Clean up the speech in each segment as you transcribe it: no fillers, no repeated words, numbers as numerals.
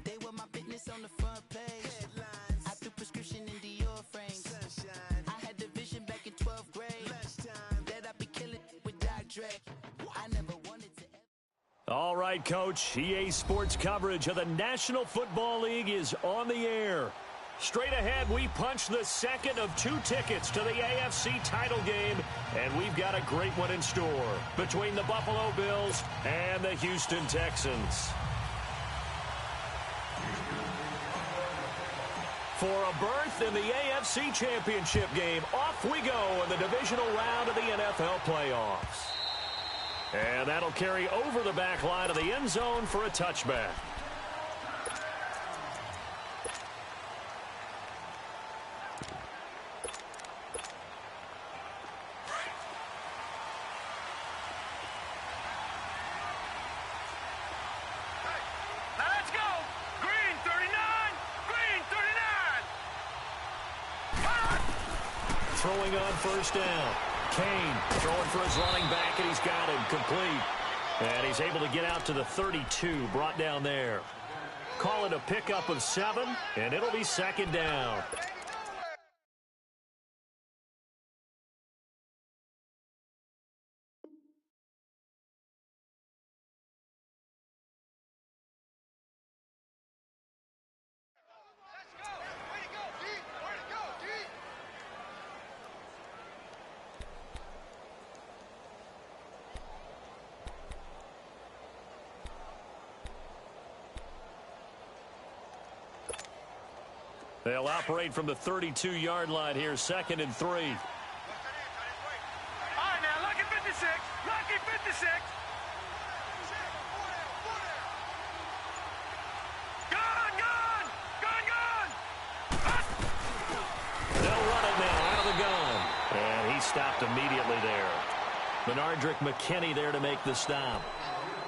They were my business on the front page. Headlines. I threw prescription in Dior frames. Sunshine. I had the vision back in 12th grade. Lunchtime. That I'd be killing with Dr. Dre. I never wanted to. All right, Coach. EA Sports coverage of the National Football League is on the air. Straight ahead, we punch the second of 2 tickets to the AFC title game, and we've got a great one in store between the Buffalo Bills and the Houston Texans. For a berth in the AFC Championship game, off we go in the divisional round of the NFL playoffs. And that'll carry over the back line of the end zone for a touchback. Throwing on first down. Kane throwing for his running back, and he's got him complete. And he's able to get out to the 32, brought down there. Call it a pickup of 7, and it'll be second down. They'll operate from the 32-yard line here, 2nd and 3. All right, now, lucky 56. Lucky 56. Gone, gone. Gone, gone. They'll run it now out of the gun. And he stopped immediately there. Benardrick McKinney there to make the stop.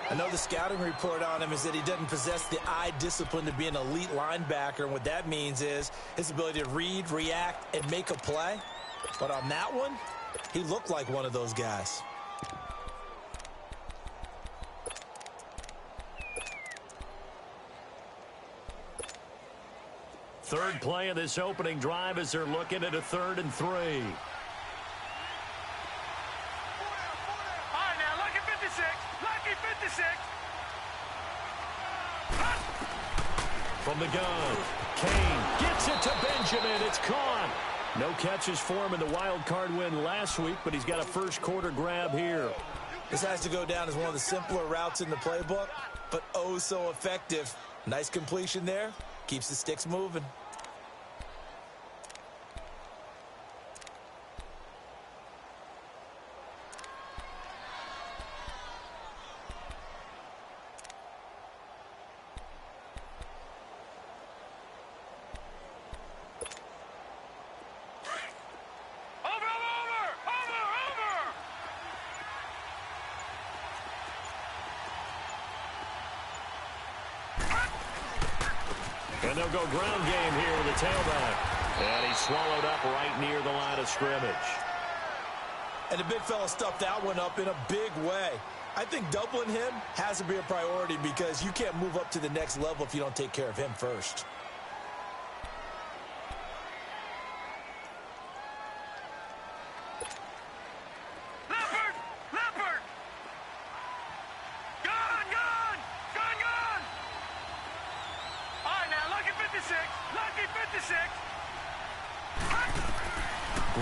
I know the scouting report on him is that he doesn't possess the eye discipline to be an elite linebacker, and what that means is his ability to read, react, and make a play. But on that one, he looked like one of those guys. Third play of this opening drive as they're looking at a 3rd and 3. From the gun, Kane gets it to Benjamin. It's caught. No catches for him in the wild card win last week, but he's got a first quarter grab here. This has to go down as one of the simpler routes in the playbook, but oh so effective. Nice completion there. Keeps the sticks moving. And they'll go ground game here with the tailback. And he's swallowed up right near the line of scrimmage. And the big fella stuffed that one up in a big way. I think doubling him has to be a priority because you can't move up to the next level if you don't take care of him first.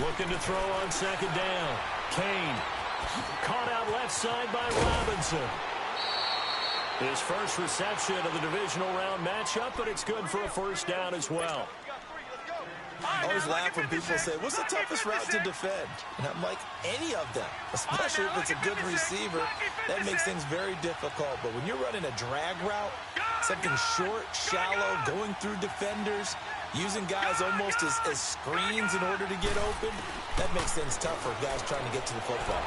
Looking to throw on second down. Kane caught out left side by Robinson. His first reception of the divisional round matchup, but it's good for a first down as well. I always laugh when people say, what's the toughest route to defend? And I'm like, any of them, especially if it's a good receiver. That makes things very difficult. But when you're running a drag route, something short, shallow, going through defenders, using guys almost as screens in order to get open, that makes things tough for guys trying to get to the football.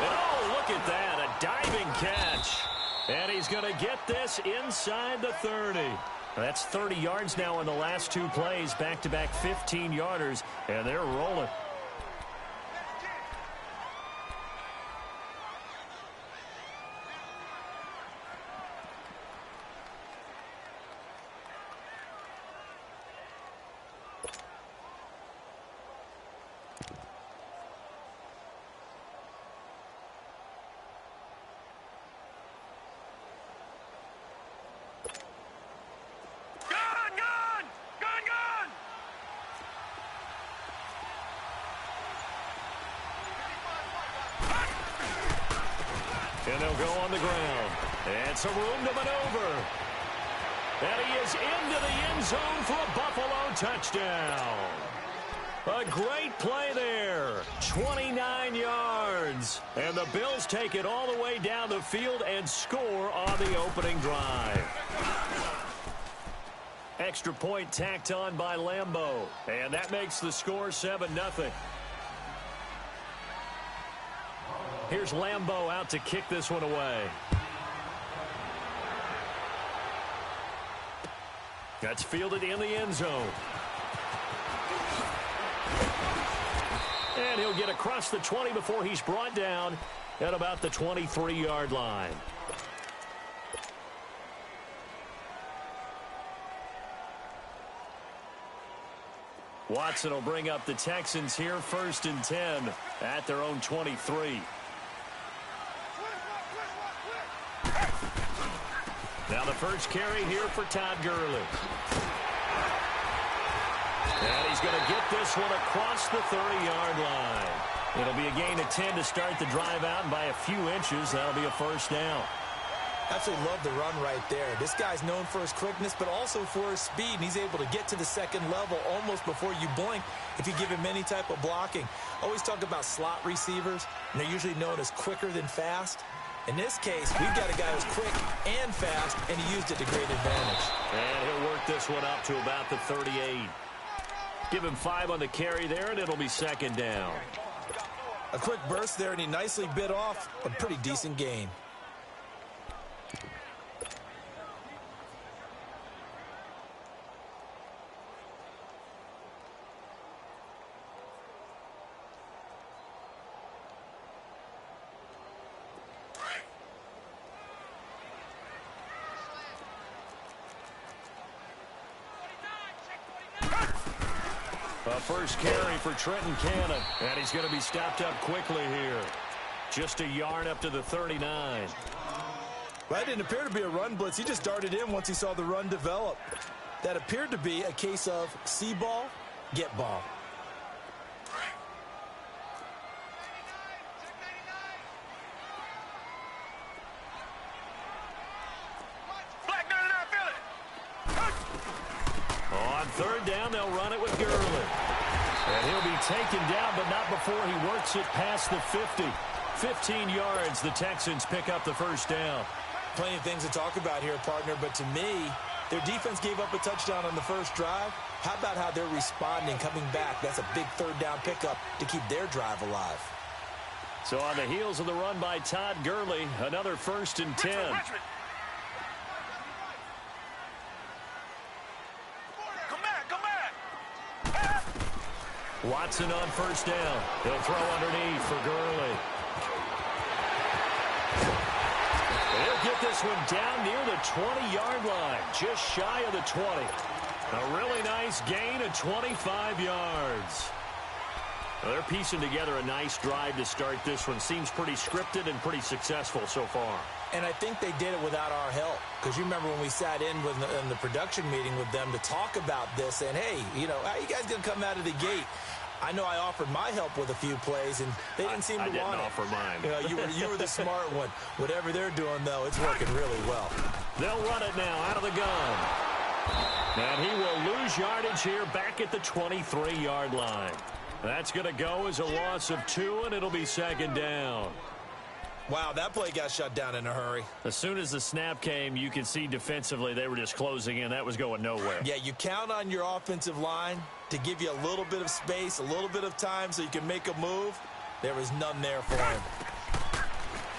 And oh, look at that, a diving catch. And he's going to get this inside the 30. That's 30 yards now in the last 2 plays, back-to-back 15-yarders, and they're rolling. And they'll go on the ground. And some room to maneuver. And he is into the end zone for a Buffalo touchdown. A great play there. 29 yards. And the Bills take it all the way down the field and score on the opening drive. Extra point tacked on by Lambeau. And that makes the score 7-0. Here's Lambeau out to kick this one away. That's fielded in the end zone. And he'll get across the 20 before he's brought down at about the 23-yard line. Watson will bring up the Texans here, 1st and 10 at their own 23. Now the first carry here for Todd Gurley. And he's going to get this one across the 30-yard line. It'll be a gain of 10 to start the drive out, and by a few inches, that'll be a first down. Absolutely love the run right there. This guy's known for his quickness, but also for his speed, and he's able to get to the second level almost before you blink if you give him any type of blocking. Always talk about slot receivers, and they're usually known as quicker than fast. In this case, we've got a guy who's quick and fast, and he used it to great advantage. And he'll work this one up to about the 38. Give him 5 on the carry there, and it'll be second down. A quick burst there, and he nicely bit off a pretty decent gain. A first carry for Trenton Cannon, and he's going to be stopped up quickly here. Just a yard up to the 39. Well, that didn't appear to be a run blitz. He just darted in once he saw the run develop. That appeared to be a case of see ball, get ball. On third down, they'll run it with Gurley. And he'll be taken down, but not before he works it past the 50. 15 yards, the Texans pick up the first down. Plenty of things to talk about here, partner, but to me, their defense gave up a touchdown on the first drive. How about how they're responding, coming back? That's a big third down pickup to keep their drive alive. So on the heels of the run by Todd Gurley, another 1st and 10. Watson on first down. He'll throw underneath for Gurley. He'll get this one down near the 20-yard line, just shy of the 20. A really nice gain of 25 yards. Well, they're piecing together a nice drive to start this one. Seems pretty scripted and pretty successful so far. And I think they did it without our help. Because you remember when we sat in the production meeting with them to talk about this, and hey, you know, how you guys going to come out of the gate? I know I offered my help with a few plays, and they didn't seem to want it. I didn't offer mine. You know, you were the smart one. Whatever they're doing, though, it's working really well. They'll run it now out of the gun. And he will lose yardage here back at the 23-yard line. That's going to go as a loss of 2, and it'll be second down. Wow, that play got shut down in a hurry. As soon as the snap came, you can see defensively they were just closing in. That was going nowhere. Yeah, you count on your offensive line to give you a little bit of space, a little bit of time so you can make a move. There was none there for him.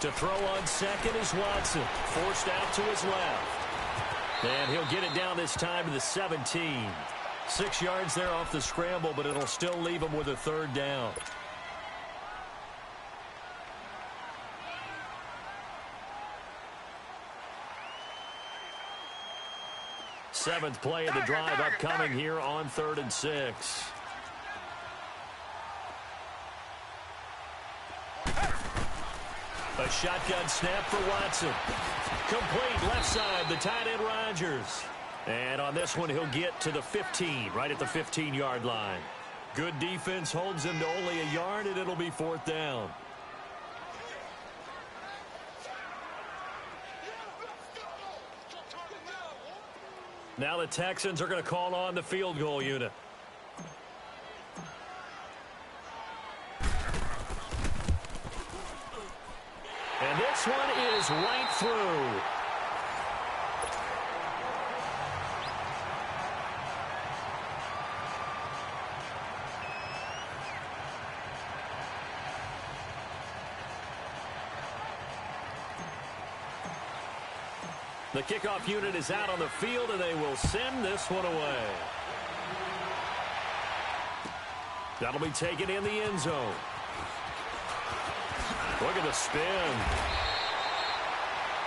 To throw on second is Watson, forced out to his left. And he'll get it down this time to the 17. 6 yards there off the scramble, but it'll still leave him with a third down. Seventh play of the drive upcoming here on 3rd and 6. A shotgun snap for Watson. Complete left side, the tight end Rodgers. And on this one, he'll get to the 15, right at the 15-yard line. Good defense holds him to only a yard, and it'll be 4th down. Now the Texans are going to call on the field goal unit. And this one is right through. The kickoff unit is out on the field, and they will send this one away. That'll be taken in the end zone. Look at the spin.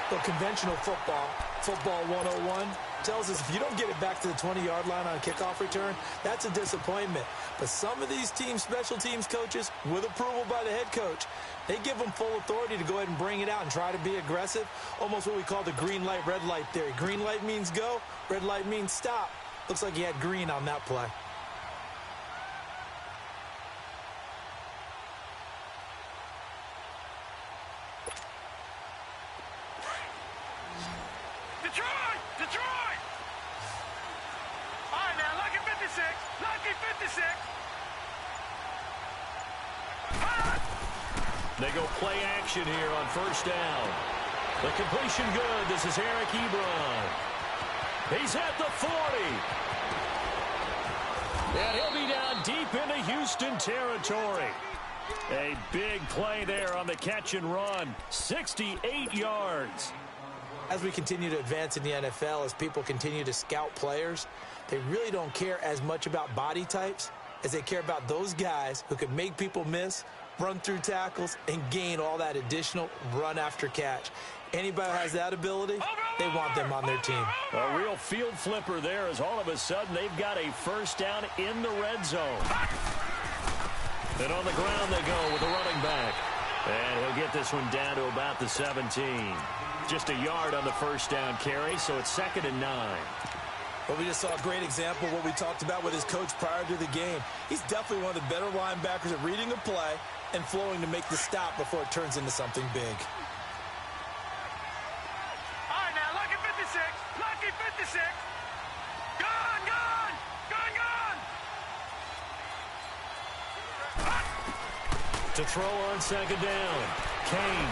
Well, conventional football 101, tells us if you don't get it back to the 20-yard line on a kickoff return, that's a disappointment. But some of these teams, special teams coaches, with approval by the head coach, they give them full authority to go ahead and bring it out and try to be aggressive, almost what we call the green light, red light theory. Green light means go, red light means stop. Looks like he had green on that play. Detroit! All right, now, lucky 56. Lucky 56. They go play action here on first down. The completion good. This is Eric Ebron. He's at the 40. And he'll be down deep into Houston territory. A big play there on the catch and run. 68 yards. As we continue to advance in the NFL, as people continue to scout players, they really don't care as much about body types as they care about those guys who can make people miss, run through tackles, and gain all that additional run after catch. Anybody who has that ability, they want them on their team. A real field flipper there as all of a sudden they've got a first down in the red zone. And on the ground they go with the running back. And he'll get this one down to about the 17. Just a yard on the first down carry, so it's 2nd and 9. Well, we just saw a great example of what we talked about with his coach prior to the game. He's definitely one of the better linebackers at reading a play and flowing to make the stop before it turns into something big. All right, now, lucky 56. Lucky 56. Gone, gone. Gone, gone. To throw on 2nd down. Kane.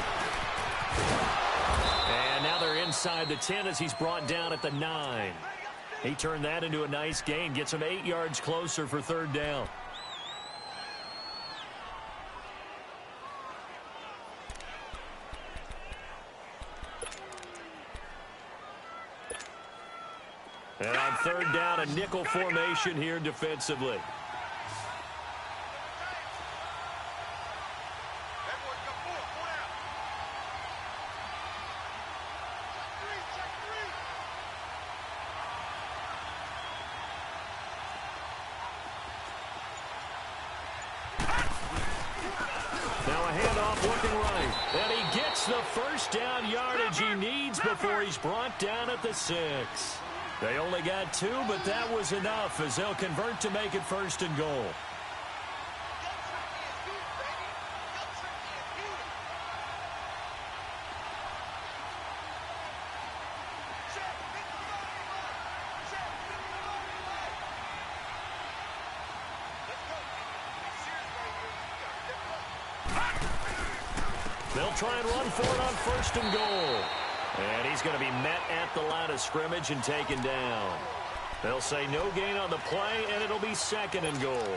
And now they're inside the 10 as he's brought down at the 9. He turned that into a nice gain. Gets him 8 yards closer for 3rd down. And on 3rd down, a nickel formation here defensively. Looking right, and he gets the first down yardage he needs before he's brought down at the 6. They only got 2, but that was enough as they'll convert to make it 1st and goal. They'll try and run for it on 1st and goal. And he's going to be met at the line of scrimmage and taken down. They'll say no gain on the play, and it'll be 2nd and goal.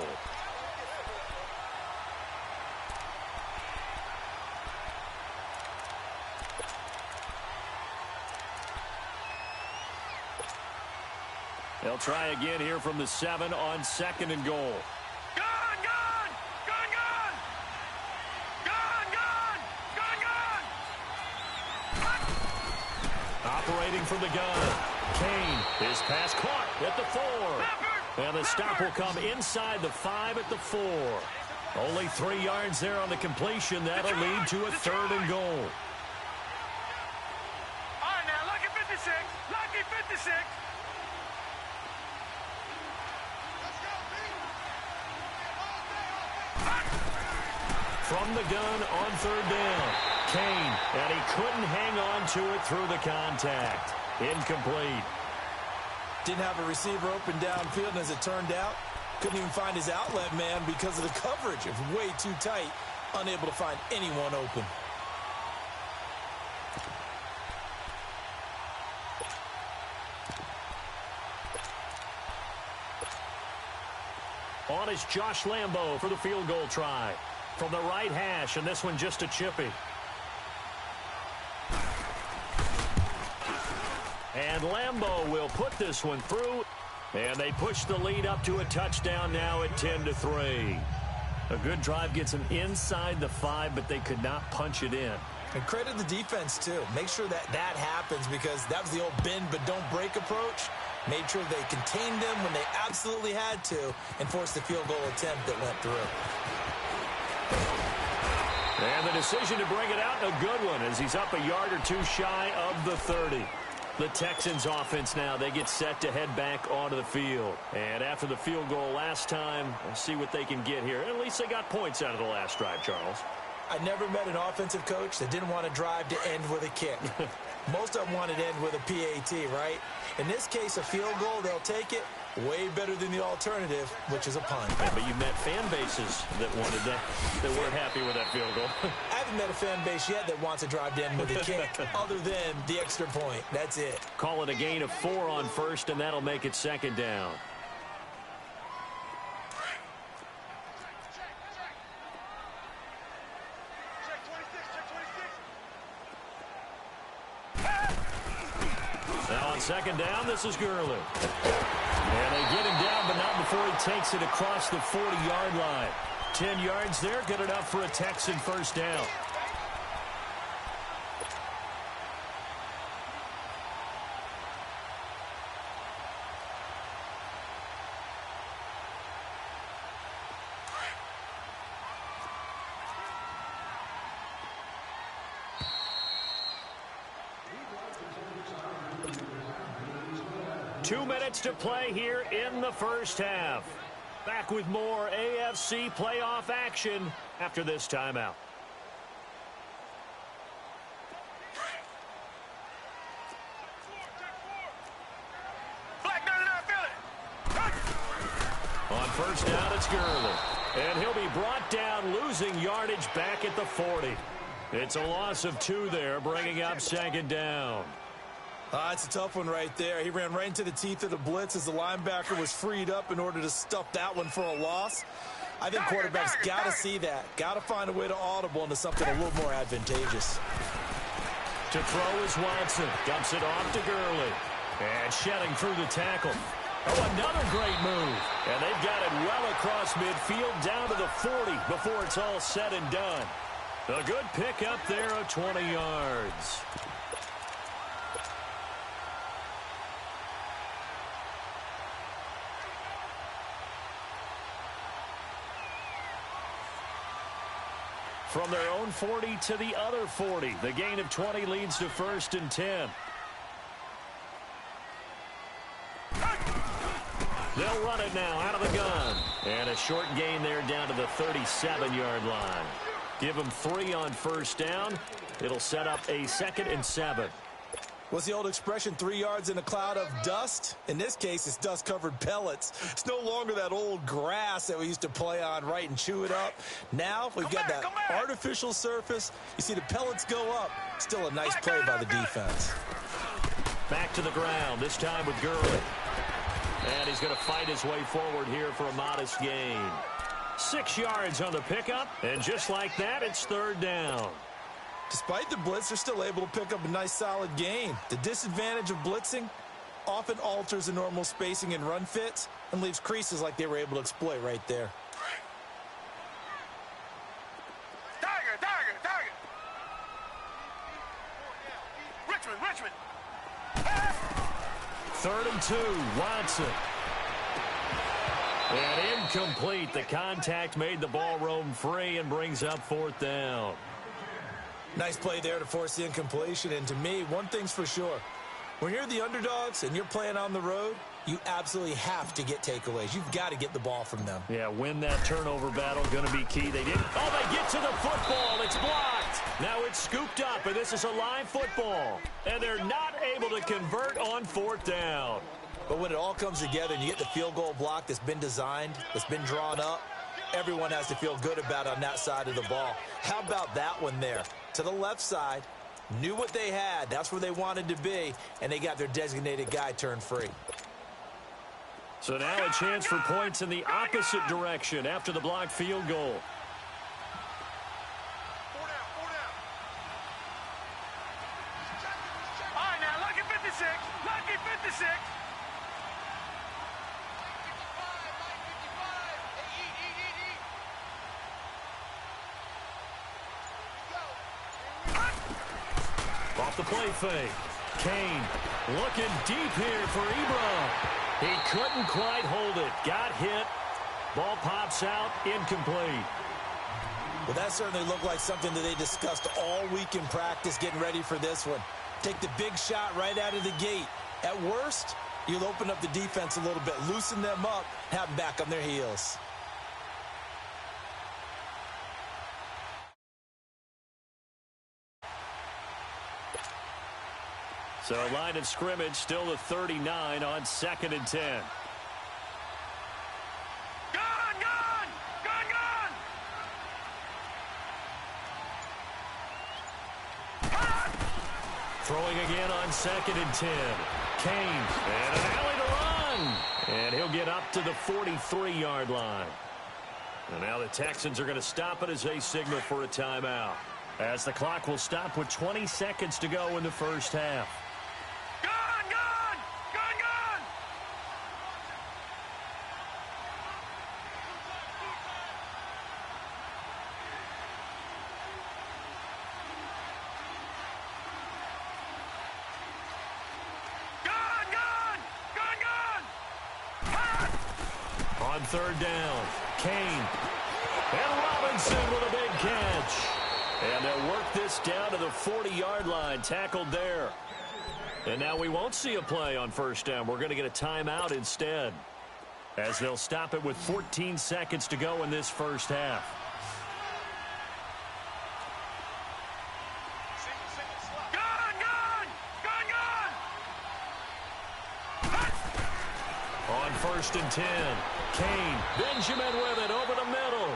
They'll try again here from the 7 on 2nd and goal. Operating from the gun. Kane, his pass caught at the 4. And the stop will come inside the 5 at the 4. Only 3 yards there on the completion. That'll lead to a 3rd and goal. All right, now, lucky 56. Lucky 56. From the gun on 3rd down. Kane, and he couldn't hang on to it through the contact. Incomplete. Didn't have a receiver open downfield, and as it turned out, couldn't even find his outlet man because of the coverage. It was way too tight, unable to find anyone open. On is Josh Lambo for the field goal try. From the right hash, and this one just a chippy. And Lambo will put this one through. And they push the lead up to a touchdown now at 10-3. A good drive gets them inside the 5, but they could not punch it in. And credit the defense, too. Make sure that happens because that was the old bend but don't break approach. Made sure they contained them when they absolutely had to and forced the field goal attempt that went through. And the decision to bring it out, a good one, as he's up a yard or two shy of the 30. The Texans offense now, they get set to head back onto the field. And after the field goal last time, let's see what they can get here. At least they got points out of the last drive, Charles. I never met an offensive coach that didn't want to drive to end with a kick. Most of them wanted to end with a PAT, right? In this case, a field goal, they'll take it. Way better than the alternative, which is a punt. Yeah, but you met fan bases that wanted that weren't happy with that field goal. I haven't met a fan base yet that wants to drive to end with a kick other than the extra point. That's it. Call it a gain of 4 on first, and that'll make it second down. Now on second down, this is Gurley. And they get him down, but not before he takes it across the 40-yard line. 10 yards there, good enough for a Texan first down. Two minutes to play here in the first half. Back with more AFC playoff action after this timeout. On first down, it's Gurley. And he'll be brought down, losing yardage back at the 40. It's a loss of 2 there, bringing up second down. It's a tough one right there. He ran right into the teeth of the blitz as the linebacker was freed up in order to stuff that one for a loss. I think quarterbacks got to see that. Got to find a way to audible into something a little more advantageous. To throw is Watson. Dumps it off to Gurley. And shedding through the tackle. Oh, another great move. And they've got it well across midfield down to the 40 before it's all said and done. A good pick up there of 20 yards. From their own 40 to the other 40. The gain of 20 leads to 1st and 10. They'll run it now out of the gun. And a short gain there down to the 37-yard line. Give them 3 on first down. It'll set up a 2nd and 7. What's the old expression, 3 yards in a cloud of dust? In this case, it's dust-covered pellets. It's no longer that old grass that we used to play on, right, and chew it up. Now we've got that artificial surface. You see the pellets go up. Still a nice play by the defense. Back to the ground, this time with Gurley. And he's going to fight his way forward here for a modest gain. 6 yards on the pickup, and just like that, it's 3rd down. Despite the blitz, they're still able to pick up a nice solid gain. The disadvantage of blitzing often alters the normal spacing and run fits and leaves creases like they were able to exploit right there. Target. Richmond. 3rd and 2, Watson. And incomplete. The contact made the ball roam free and brings up 4th down. Nice play there to force the incompletion. And to me, one thing's for sure. When you're the underdogs and you're playing on the road, you absolutely have to get takeaways. You've got to get the ball from them. Yeah, win that turnover battle. Going to be key. They didn't. Oh, they get to the football. It's blocked. Now it's scooped up, and this is a live football. And they're not able to convert on 4th down. But when it all comes together and you get the field goal block that's been designed, that's been drawn up, everyone has to feel good about it on that side of the ball. How about that one there? To the left side, knew what they had. That's where they wanted to be, and they got their designated guy turned free. So now a chance for points in the opposite direction after the blocked field goal. All right, now, lucky 56. Lucky 56. Off the play fake. Kane looking deep here for Ebron. He couldn't quite hold it. Got hit. Ball pops out. Incomplete. Well, that certainly looked like something that they discussed all week in practice getting ready for this one. Take the big shot right out of the gate. At worst, you'll open up the defense a little bit, loosen them up, have them back on their heels. So line of scrimmage still the 39 on 2nd and 10. Throwing again on 2nd and 10. Kane, and an alley to run. And he'll get up to the 43-yard line. And now the Texans are going to stop it as they signal for a timeout. As the clock will stop with 20 seconds to go in the first half. On 3rd down, Kane. And Robinson with a big catch. And they'll work this down to the 40-yard line, tackled there. And now we won't see a play on 1st down. We're going to get a timeout instead, as they'll stop it with 14 seconds to go in this first half. On 1st and 10, Kane, Benjamin with it over the middle.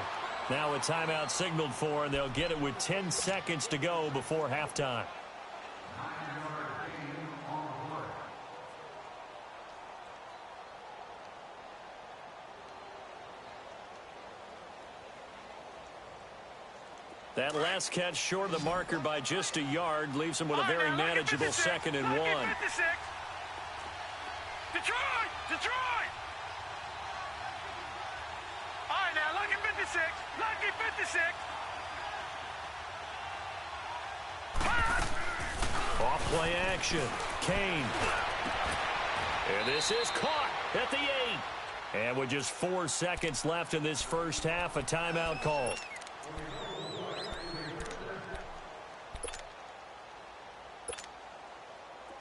Now a timeout signaled for, and they'll get it with 10 seconds to go before halftime. That last catch short of the marker by just a yard leaves him with a very manageable 2nd and 1. Detroit! All right, now, lucky 56. Lucky 56. Off play action. Kane. And this is caught at the 8. And with just 4 seconds left in this first half, a timeout called.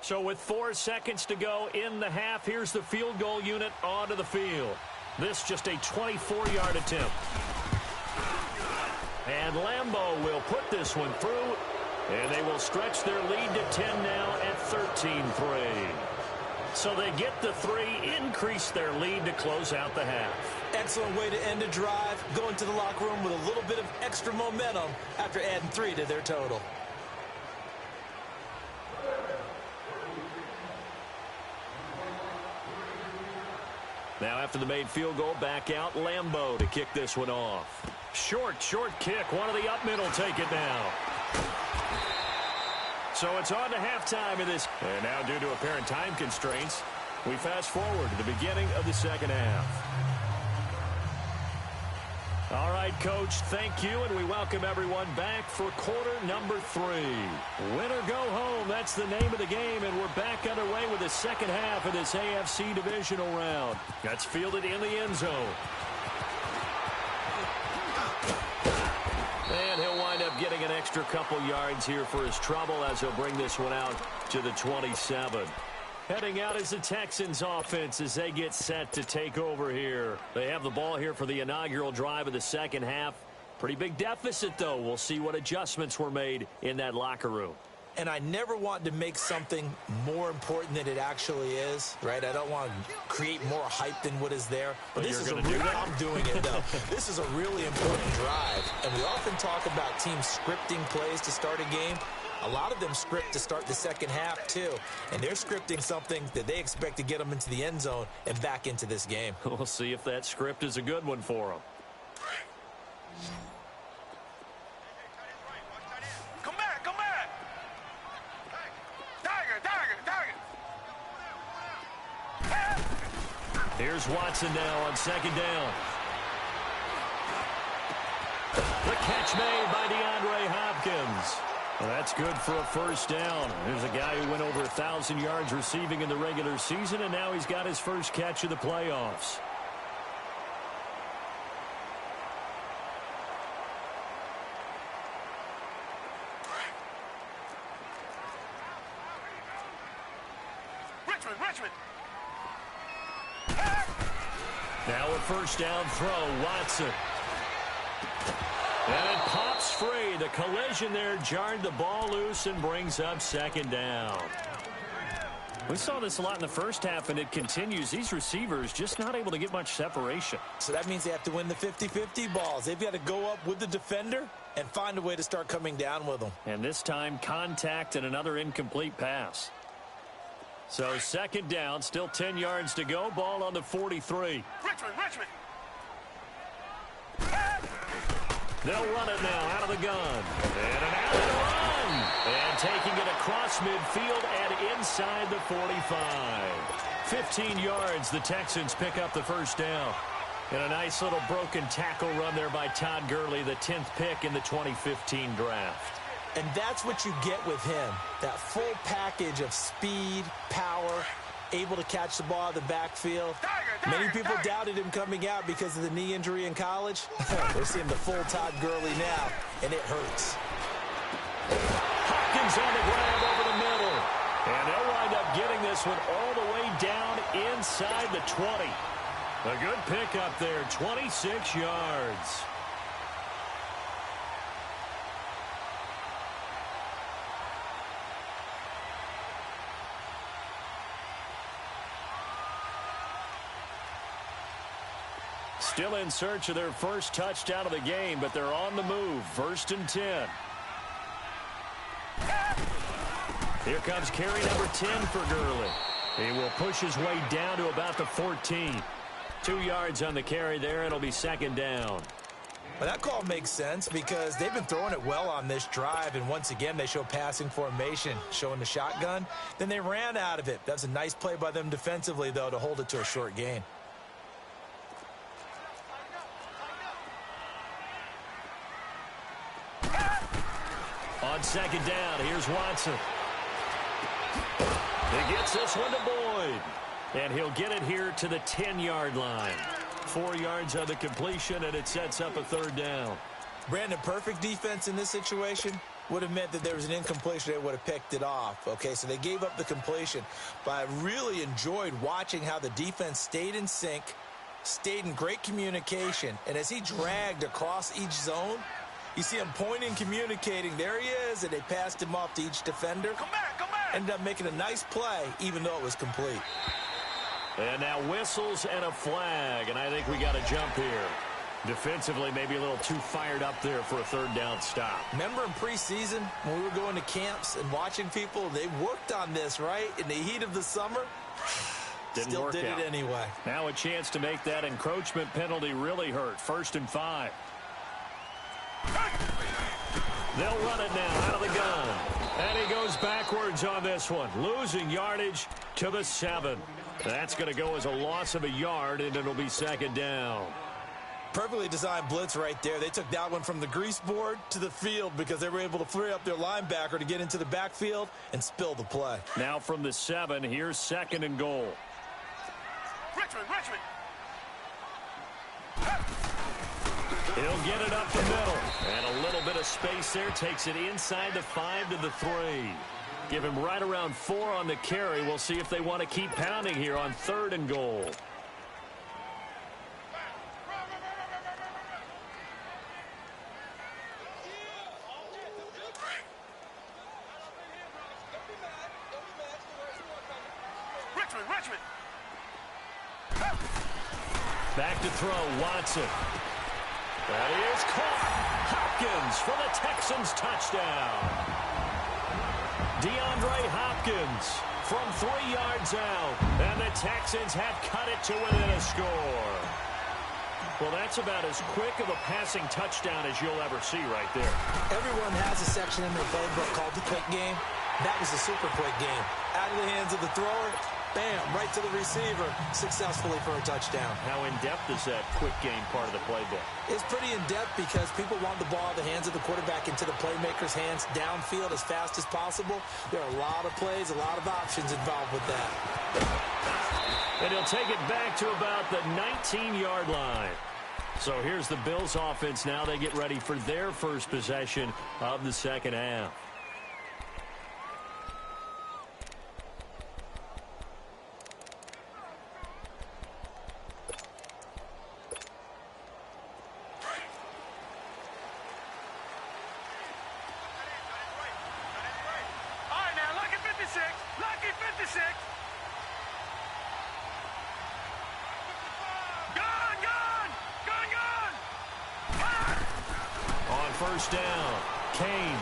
So with 4 seconds to go in the half, here's the field goal unit onto the field. This just a 24-yard attempt. And Lambeau will put this one through, and they will stretch their lead to 10 now at 13-3. So they get the 3, increase their lead to close out the half. Excellent way to end a drive, go into the locker room with a little bit of extra momentum after adding 3 to their total. Now after the made field goal, back out Lambeau to kick this one off. Short kick. One of the up middle take it now. So it's on to halftime in this. And now due to apparent time constraints, we fast forward to the beginning of the second half. All right, Coach, thank you, and we welcome everyone back for quarter number 3. Win or go home, that's the name of the game, and we're back underway with the second half of this AFC divisional round. That's fielded in the end zone. And he'll wind up getting an extra couple yards here for his trouble as he'll bring this one out to the 27. Heading out is the Texans offense as they get set to take over here. They have the ball here for the inaugural drive of the second half. Pretty big deficit, though. We'll see what adjustments were made in that locker room. And I never want to make something more important than it actually is, right? I don't want to create more hype than what is there. But this is a real, I'm doing it, though. This is a really important drive. And we often talk about teams scripting plays to start a game. A lot of them script to start the second half, too. And they're scripting something that they expect to get them into the end zone and back into this game. We'll see if that script is a good one for them. Come back, come back. Tiger. Here's Watson now on second down. The catch made by DeAndre Hopkins. Well, that's good for a first down. There's a guy who went over 1,000 yards receiving in the regular season, and now he's got his first catch of the playoffs. Richmond. Now a first down throw, Watson. And it pops free. The collision there jarred the ball loose and brings up second down. We saw this a lot in the first half, and it continues. These receivers just not able to get much separation. So that means they have to win the 50-50 balls. They've got to go up with the defender and find a way to start coming down with them. And this time, contact and another incomplete pass. So second down, still 10 yards to go. Ball on the 43. Richmond. They'll run it now out of the gun. And an out and run. And taking it across midfield and inside the 45. 15 yards, the Texans pick up the first down. And a nice little broken tackle run there by Todd Gurley, the 10th pick in the 2015 draft. And that's what you get with him, that full package of speed, power, able to catch the ball out of the backfield. Many people doubted him coming out because of the knee injury in college. We're seeing the full Todd Gurley now, and it hurts. Hopkins on the grab over the middle. And they'll wind up getting this one all the way down inside the 20. A good pickup there, 26 yards. Still in search of their first touchdown of the game, but they're on the move. 1st and 10. Here comes carry number 10 for Gurley. He will push his way down to about the 14. 2 yards on the carry there. It'll be second down. Well, that call makes sense because they've been throwing it well on this drive, and once again they show passing formation, showing the shotgun. Then they ran out of it. That was a nice play by them defensively, though, to hold it to a short gain. On second down, here's Watson. He gets this one to Boyd. And he'll get it here to the 10-yard line. 4 yards on the completion, and it sets up a third down. Brandon, perfect defense in this situation would have meant that there was an incompletion. They would have picked it off. Okay, so they gave up the completion. But I really enjoyed watching how the defense stayed in sync, stayed in great communication, and as he dragged across each zone, you see him pointing, communicating. There he is, and they passed him off to each defender. Come back. Ended up making a nice play, even though it was complete. And now whistles and a flag, and I think we got a jump here. Defensively, maybe a little too fired up there for a third down stop. Remember in preseason when we were going to camps and watching people, they worked on this, right? In the heat of the summer, Still did out. it anyway. Now a chance to make that encroachment penalty really hurt. 1st and 5. They'll run it now out of the gun. And he goes backwards on this one, losing yardage to the 7. That's going to go as a loss of a yard, and it'll be second down. Perfectly designed blitz right there. They took that one from the grease board to the field because they were able to free up their linebacker to get into the backfield and spill the play. Now from the 7, here's 2nd and goal. Richmond. He'll get it up the middle. And a little bit of space there. Takes it inside the 5 to the 3. Give him right around 4 on the carry. We'll see if they want to keep pounding here on 3rd and goal. Richmond. Back to throw, Watson. That is caught. Hopkins for the Texans touchdown. DeAndre Hopkins from 3 yards out. And the Texans have cut it to within a score. Well, that's about as quick of a passing touchdown as you'll ever see right there. Everyone has a section in their playbook called the quick game. That was a super quick game. Out of the hands of the thrower, bam, right to the receiver, successfully for a touchdown. How in-depth is that quick game part of the playbook? It's pretty in-depth because people want the ball out of the hands of the quarterback into the playmaker's hands downfield as fast as possible. There are a lot of plays, a lot of options involved with that. And he'll take it back to about the 19-yard line. So here's the Bills offense now. They get ready for their first possession of the second half. All right, now, lucky 56. Lucky 56. On first down, Kane.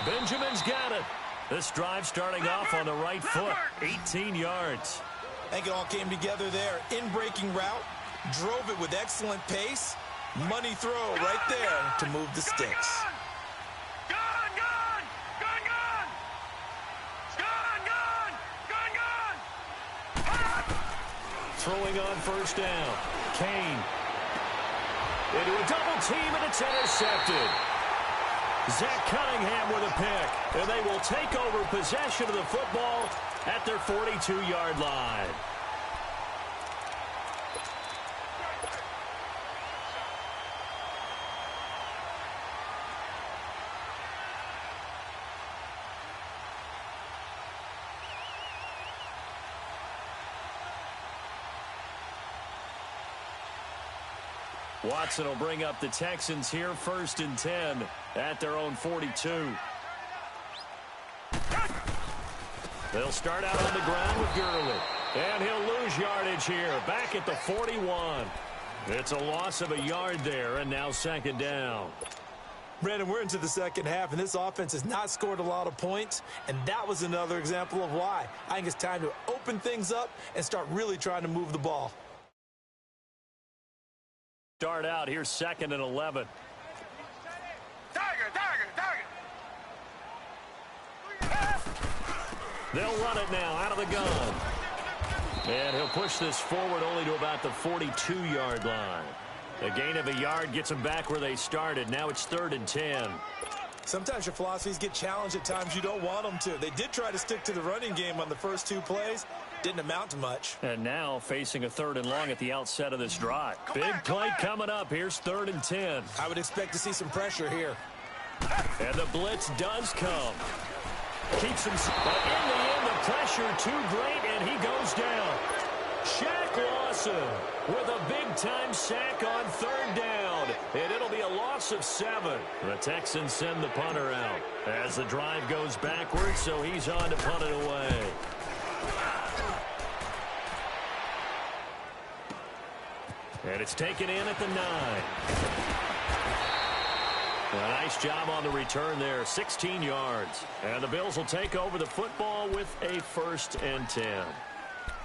Benjamin's got it. This drive starting off on the right foot, 18 yards. I think it all came together there. In-breaking route, drove it with excellent pace. Money throw right there to move the sticks. Throwing on first down, Kane. Into a double team, and it's intercepted. Zach Cunningham with a pick, and they will take over possession of the football at their 42-yard line. Watson will bring up the Texans here, 1st and 10 at their own 42. They'll start out on the ground with Gurley. And he'll lose yardage here, back at the 41. It's a loss of a yard there, and now 2nd down. Brandon, we're into the second half, and this offense has not scored a lot of points, and that was another example of why. I think it's time to open things up and start really trying to move the ball. Start out here, 2nd and 11. They'll run it now out of the gun. And he'll push this forward only to about the 42-yard line. A gain of a yard gets them back where they started. Now it's 3rd and 10. Sometimes your philosophies get challenged at times you don't want them to. They did try to stick to the running game on the first 2 plays. Didn't amount to much. And now facing a 3rd and long at the outset of this drive. Big play coming up. Here's 3rd and 10. I would expect to see some pressure here. And the blitz does come. Keeps him, but in the end, the pressure too great, and he goes down. Shaq Lawson with a big-time sack on 3rd down, and it'll be a loss of 7. The Texans send the punter out as the drive goes backwards, so he's on to punt it away. And it's taken in at the 9. A nice job on the return there, 16 yards. And the Bills will take over the football with a 1st and 10.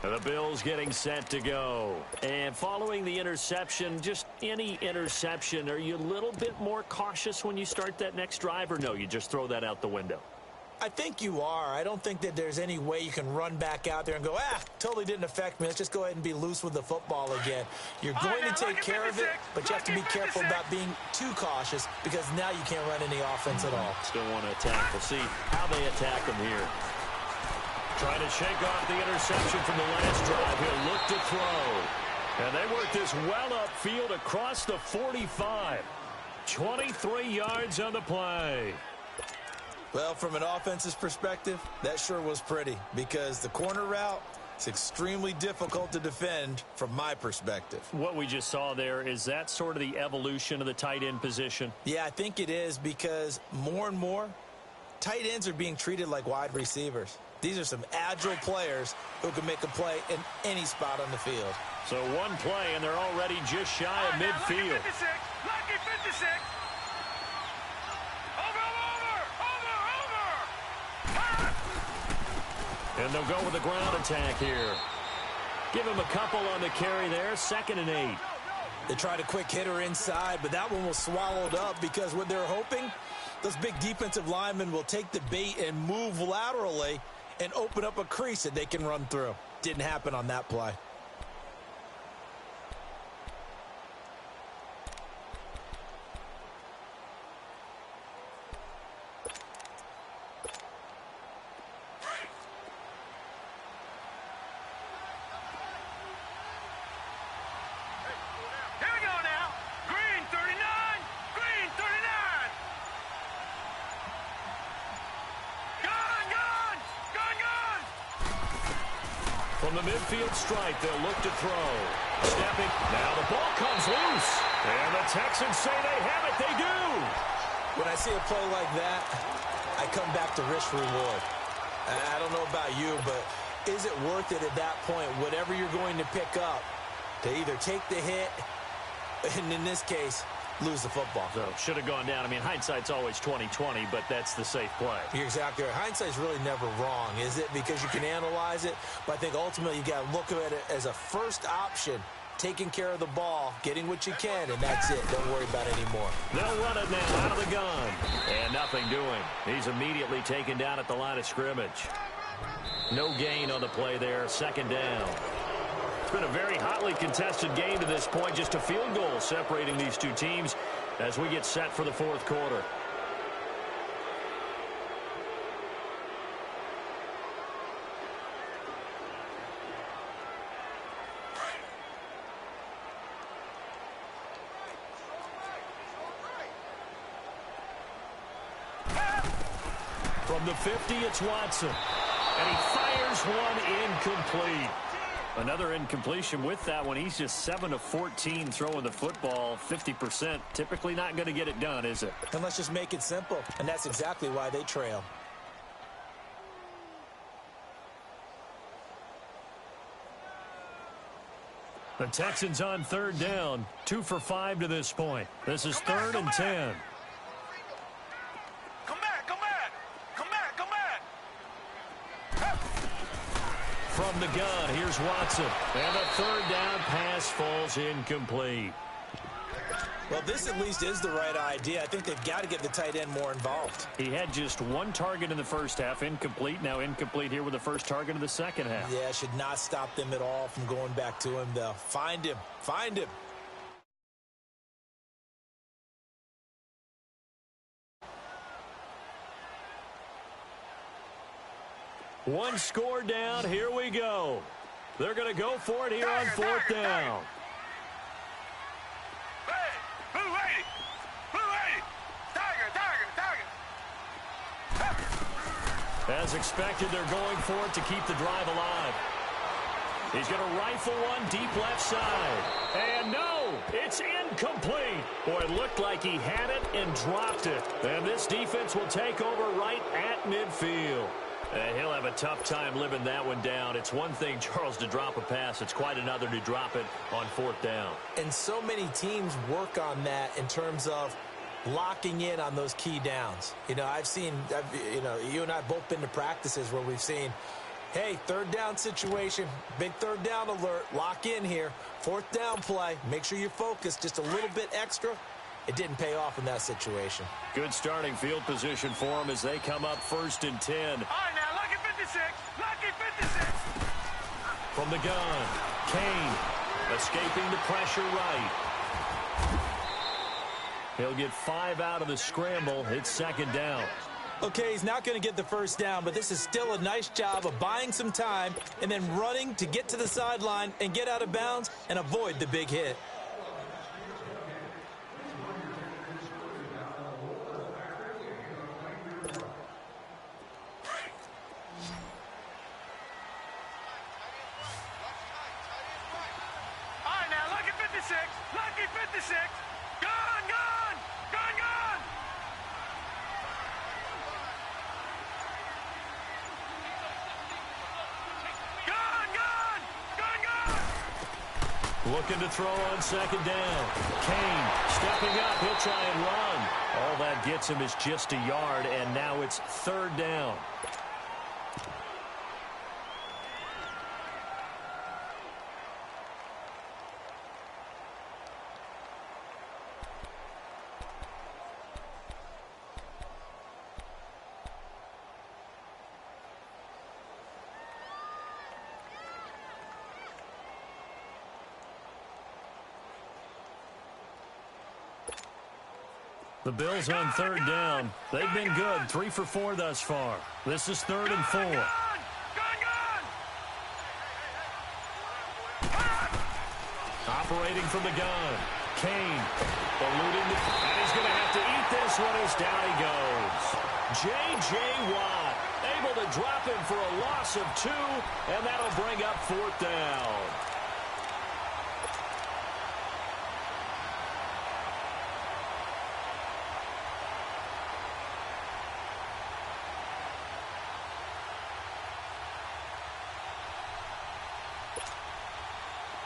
And the Bills getting set to go. And following the interception, just any interception, are you a little bit more cautious when you start that next drive, or no, you just throw that out the window? I think you are. I don't think that there's any way you can run back out there and go, totally didn't affect me. Let's just go ahead and be loose with the football again. You're going to take care of it, but you have to be careful about being too cautious because now you can't run any offense at all. Still want to attack. We'll see how they attack him here. Trying to shake off the interception from the last drive. He'll look to throw. And they work this well upfield across the 45. 23 yards on the play. Well, from an offensive perspective, that sure was pretty because the corner route is extremely difficult to defend from my perspective. What we just saw there, is that sort of the evolution of the tight end position? Yeah, I think it is because more and more tight ends are being treated like wide receivers. These are some agile players who can make a play in any spot on the field. So one play, and they're already just shy of midfield. Lucky 56. Over. And they'll go with the ground attack here. Give him a couple on the carry there. 2nd and 8. They tried a quick hitter inside, but that one was swallowed up because what they're hoping, those big defensive linemen will take the bait and move laterally and open up a crease that they can run through. Didn't happen on that play. Here we go now. Green 39. Green 39. Gone. From the midfield stripe, they'll look to throw. Stepping. Now the ball comes loose. And the Texans say they have it. They do. When I see a play like that, I come back to risk-reward. I don't know about you, but is it worth it at that point, whatever you're going to pick up, to either take the hit, and in this case, lose the football? So should have gone down. I mean, hindsight's always 20/20, but that's the safe play. You're exactly right. Hindsight's really never wrong, is it? Because you can analyze it, but I think ultimately you got to look at it as a first option, taking care of the ball, getting what you can, and that's it. Don't worry about it anymore. They'll run it now out of the gun. And nothing doing. He's immediately taken down at the line of scrimmage. No gain on the play there. 2nd down. It's been a very hotly contested game to this point. Just a field goal separating these two teams as we get set for the 4th quarter. From the 50, it's Watson. And he fires one incomplete. Another incompletion with that one. He's just 7 of 14 throwing the football. 50%. Typically not going to get it done, is it? And let's just make it simple. And that's exactly why they trail. The Texans on 3rd down. 2 for 5 to this point. This is 3rd and 10. Come back. From the gun, here's Watson. And a 3rd down pass falls incomplete. Well, this at least is the right idea. I think they've got to get the tight end more involved. He had just 1 target in the first half, incomplete. Now incomplete here with the first target of the second half. Yeah, should not stop them at all from going back to him, though. Find him. One score down. Here we go. They're going to go for it here on 4th down. Hey, Blue 80. Tiger. As expected, they're going for it to keep the drive alive. He's going to rifle one deep left side. And no, it's incomplete. Boy, it looked like he had it and dropped it. And this defense will take over right at midfield. He'll have a tough time living that one down. It's one thing, Charles, to drop a pass. It's quite another to drop it on 4th down. And so many teams work on that in terms of locking in on those key downs. You know, you and I have both been to practices where we've seen, hey, 3rd down situation, big 3rd down alert, lock in here. 4th down play, make sure you focus just a little bit extra. It didn't pay off in that situation. Good starting field position for them as they come up 1st and 10. All right, now, lucky 56. Lucky 56. From the gun, Kane escaping the pressure right. He'll get 5 out of the scramble. It's 2nd down. Okay, he's not going to get the 1st down, but this is still a nice job of buying some time and then running to get to the sideline and get out of bounds and avoid the big hit. Lucky 56. Gone. Looking to throw on second down. Kane stepping up. He'll try and run. All that gets him is just a yard, and now it's third down. The Bills on third down. They've been good, 3 for 4 thus far. This is 3rd and 4. Operating from the gun. Kane eluding, and he's going to have to eat this one as down he goes. J.J. Watt able to drop him for a loss of 2, and that'll bring up 4th down.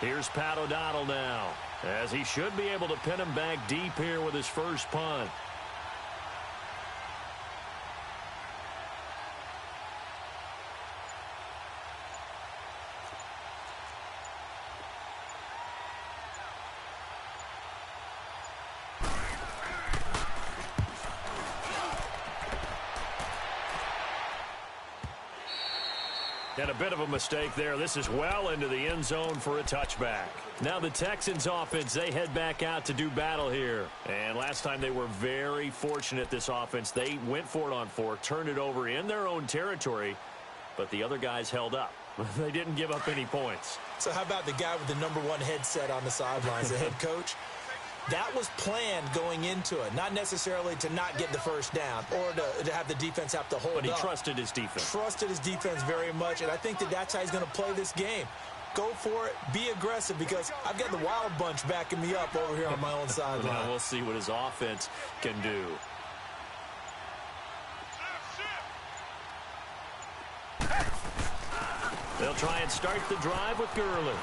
Here's Pat O'Donnell now, as he should be able to pin him back deep here with his first punt. And a bit of a mistake there. This is well into the end zone for a touchback. Now the Texans offense, they head back out to do battle here. And last time they were very fortunate, this offense. They went for it on 4, turned it over in their own territory, but the other guys held up. They didn't give up any points. So how about the guy with the #1 headset on the sidelines, the head coach? That was planned going into it, not necessarily to not get the first down or to have the defense have to hold up. But he trusted his defense. Trusted his defense very much, and I think that's how he's going to play this game. Go for it. Be aggressive, because I've got the wild bunch backing me up over here on my own sideline. Now we'll see what his offense can do. They'll try and start the drive with Gurley.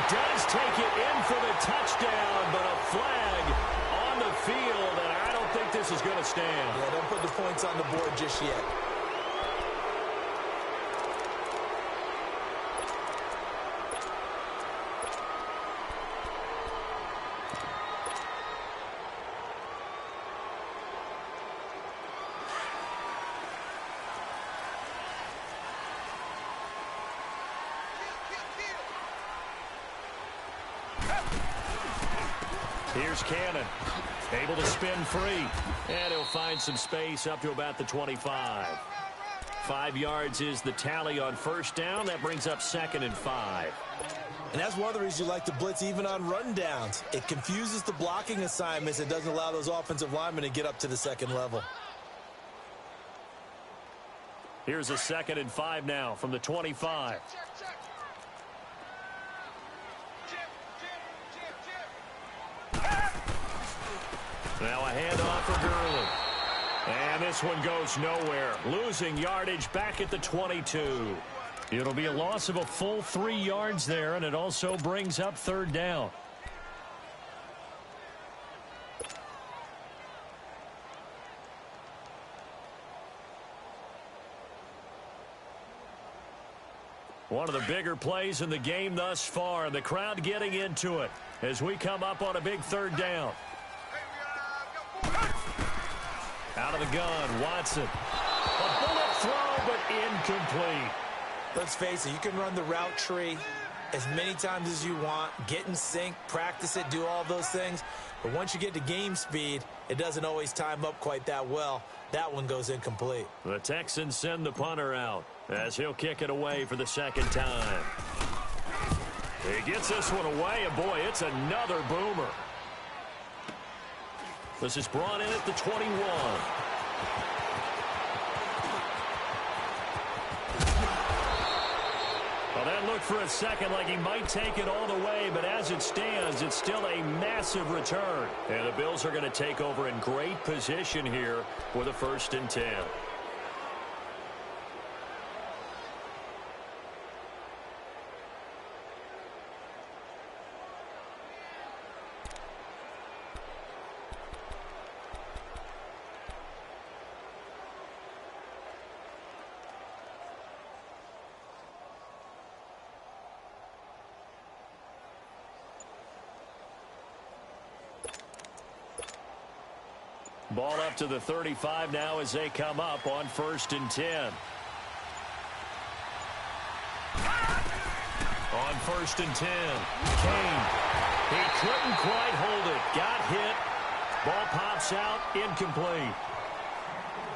Does take it in for the touchdown, but a flag on the field, and I don't think this is going to stand. Yeah, don't put the points on the board just yet. Here's Cannon, able to spin free, and he'll find some space up to about the 25. 5 yards is the tally on first down. That brings up 2nd and 5. And that's one of the reasons you like to blitz even on rundowns. It confuses the blocking assignments. It doesn't allow those offensive linemen to get up to the second level. Here's a 2nd and 5 now from the 25. Now a handoff for Gurley. And this one goes nowhere. Losing yardage back at the 22. It'll be a loss of a full 3 yards there, and it also brings up 3rd down. One of the bigger plays in the game thus far, and the crowd getting into it as we come up on a big 3rd down. Out of the gun, Watson. A bullet throw, but incomplete. Let's face it, you can run the route tree as many times as you want, get in sync, practice it, do all those things. But once you get to game speed, it doesn't always time up quite that well. That one goes incomplete. The Texans send the punter out as he'll kick it away for the 2nd time. He gets this one away, and boy, it's another boomer. This is brought in at the 21. Well, that looked for a second like he might take it all the way, but as it stands, it's still a massive return. And the Bills are going to take over in great position here for the 1st and 10. Ball up to the 35 now as they come up on 1st and 10. On 1st and 10, Kane. He couldn't quite hold it. Got hit. Ball pops out, incomplete.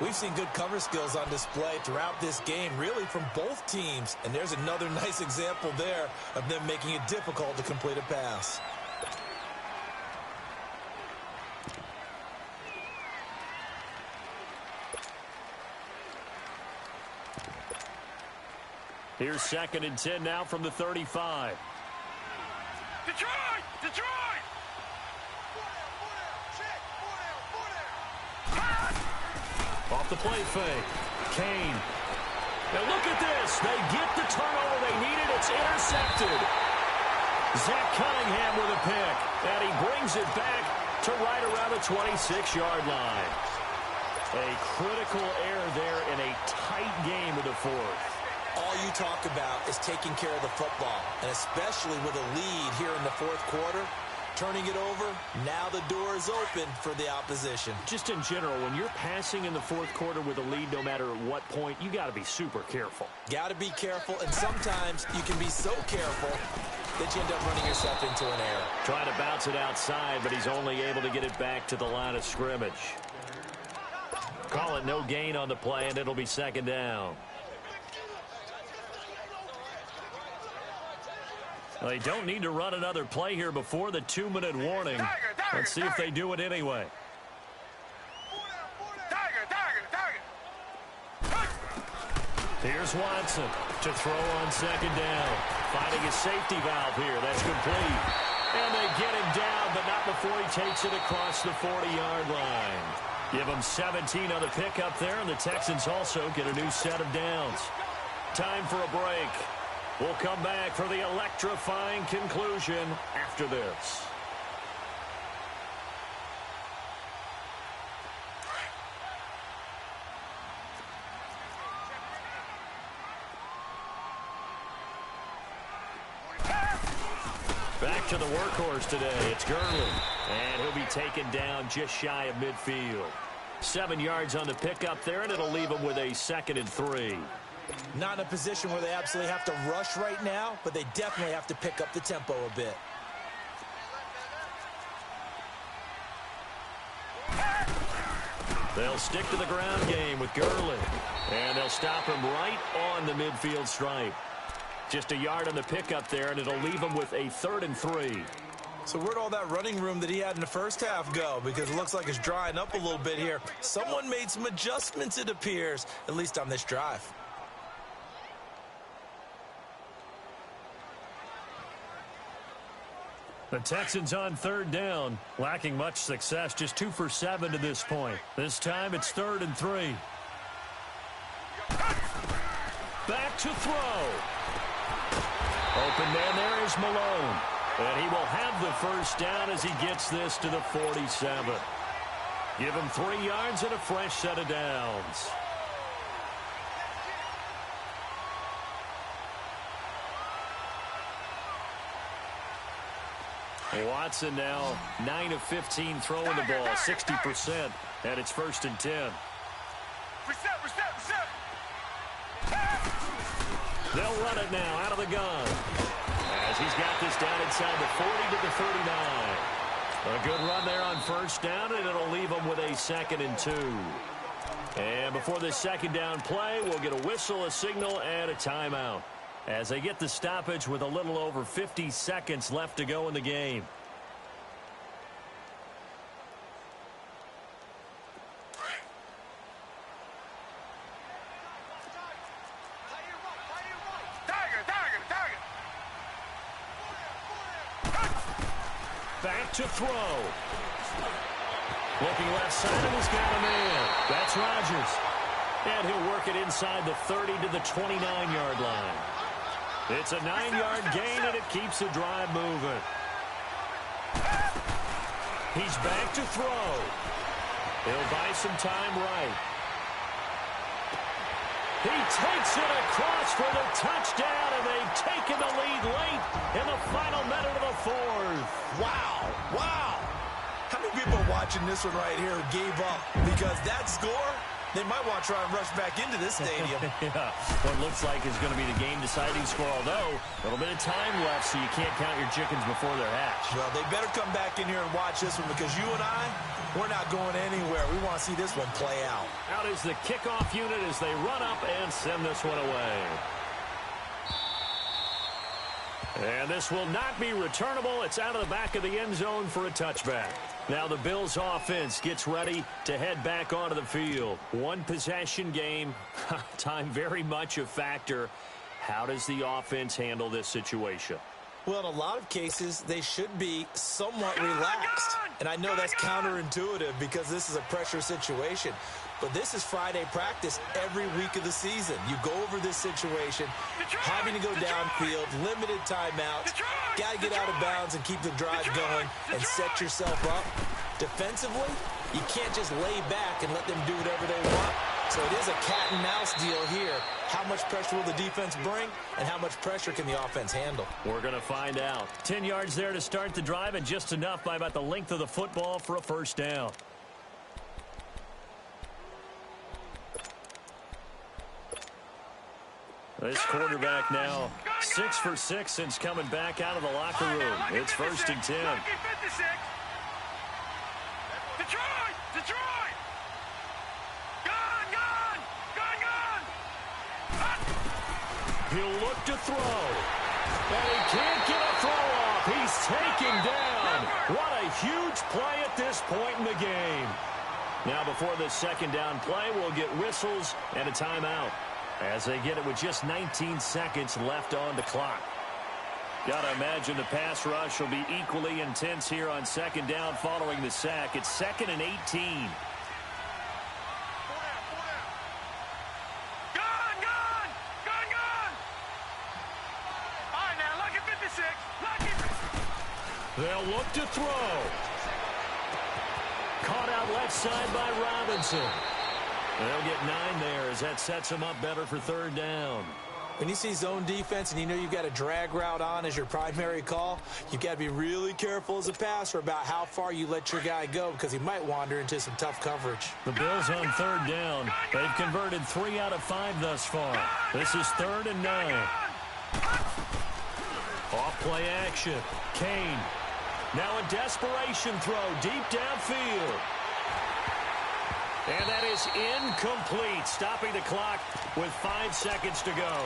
We've seen good cover skills on display throughout this game, really from both teams. And there's another nice example there of them making it difficult to complete a pass. Here's 2nd and 10 now from the 35. Detroit! Detroit! Off the play fake. Kane. Now look at this. They get the turnover they needed. It's intercepted. Zach Cunningham with a pick. And he brings it back to right around the 26-yard line. A critical error there in a tight game of the 4th. All you talk about is taking care of the football, and especially with a lead here in the 4th quarter, turning it over, now the door is open for the opposition. Just in general, when you're passing in the 4th quarter with a lead, no matter at what point, you got to be super careful. Got to be careful, and sometimes you can be so careful that you end up running yourself into an error. Trying to bounce it outside, but he's only able to get it back to the line of scrimmage. Call it no gain on the play, and it'll be 2nd down. They don't need to run another play here before the 2-minute warning. Let's see if they do it anyway. Here's Watson to throw on 2nd down. Finding a safety valve here. That's complete. And they get him down, but not before he takes it across the 40-yard line. Give him 17 on the pickup there, and the Texans also get a new set of downs. Time for a break. We'll come back for the electrifying conclusion after this. Back to the workhorse today. It's Gurley. And he'll be taken down just shy of midfield. 7 yards on the pickup there, and it'll leave him with a 2nd and 3. Not in a position where they absolutely have to rush right now, but they definitely have to pick up the tempo a bit. They'll stick to the ground game with Gurley. And they'll stop him right on the midfield stripe. Just a yard on the pickup there, and it'll leave him with a 3rd and 3. So where'd all that running room that he had in the first half go? Because it looks like it's drying up a little bit here. Someone made some adjustments, it appears, at least on this drive. The Texans on 3rd down, lacking much success, just 2 for 7 to this point. This time it's 3rd and 3. Back to throw. Open man there is Malone. And he will have the 1st down as he gets this to the 47. Give him 3 yards and a fresh set of downs. Watson now 9 of 15 throwing the ball, 60%, and it's 1st and 10. Reset. They'll run it now out of the gun as he's got this down inside the 40 to the 39. A good run there on 1st down, and it'll leave them with a 2nd and 2. And before this 2nd down play, we'll get a whistle, a signal, and a timeout as they get the stoppage with a little over 50 seconds left to go in the game. Tiger! back to throw. Looking left side, and he's got a man. That's Rodgers. And he'll work it inside the 30 to the 29-yard line. It's a 9-yard gain, and it keeps the drive moving. He's back to throw. He'll buy some time right. He takes it across for the touchdown, and they've taken the lead late in the final minute of the fourth. Wow. Wow. How many people are watching this one right here who gave up? Because that score, they might want to try and rush back into this stadium. Yeah, what looks like is going to be the game-deciding score, although a little bit of time left, so you can't count your chickens before they're hatched. Well, they better come back in here and watch this one, because you and I, we're not going anywhere. We want to see this one play out. Out is the kickoff unit as they run up and send this one away. And this will not be returnable. It's out of the back of the end zone for a touchback. Now the Bills offense gets ready to head back onto the field. One possession game. Time very much a factor. How does the offense handle this situation? Well, in a lot of cases, they should be somewhat relaxed. And I know that's counterintuitive because this is a pressure situation. But this is Friday practice every week of the season. You go over this situation, having to go downfield, limited timeouts, got to get out of bounds and keep the drive going and set yourself up. Defensively, you can't just lay back and let them do whatever they want. So it is a cat and mouse deal here. How much pressure will the defense bring, and how much pressure can the offense handle? We're going to find out. 10 yards there to start the drive, and just enough by about the length of the football for a first down. This quarterback now 6 for 6 since coming back out of the locker room. It's 1st and 10. Detroit! Detroit! Gone! He'll look to throw. And he can't get a throw off. He's taken down. What a huge play at this point in the game. Now before the second down play, we'll get whistles and a timeout, as they get it with just 19 seconds left on the clock. Got to imagine the pass rush will be equally intense here on second down following the sack. It's 2nd and 18. Gone! All right, now, lucky 56. They'll look to throw. Caught out left side by Robinson. They'll get 9 there as that sets them up better for 3rd down. When you see zone defense and you know you've got a drag route on as your primary call, you've got to be really careful as a passer about how far you let your guy go, because he might wander into some tough coverage. The Bills on 3rd down. They've converted 3 out of 5 thus far. This is 3rd and 9. Off play action. Kane. Now a desperation throw deep downfield. And that is incomplete, stopping the clock with 5 seconds to go.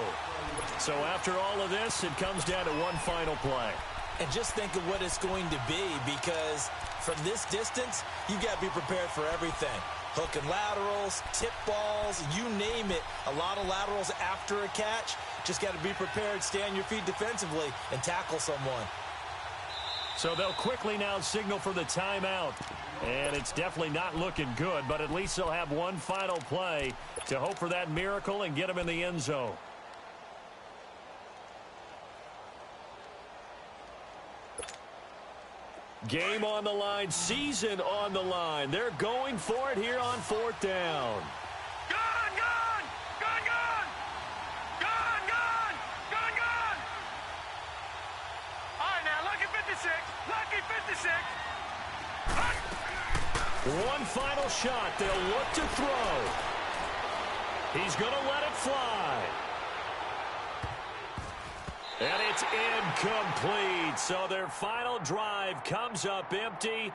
So after all of this, it comes down to one final play. And just think of what it's going to be, because from this distance, you've got to be prepared for everything. Hook and laterals, tip balls, you name it. A lot of laterals after a catch. Just got to be prepared, stay on your feet defensively, and tackle someone. So they'll quickly now signal for the timeout. And it's definitely not looking good, but at least they'll have one final play to hope for that miracle and get them in the end zone. Game on the line, season on the line. They're going for it here on 4th down. All right, now, lucky 56. Lucky 56. One final shot. They'll look to throw. He's going to let it fly. And it's incomplete. So their final drive comes up empty.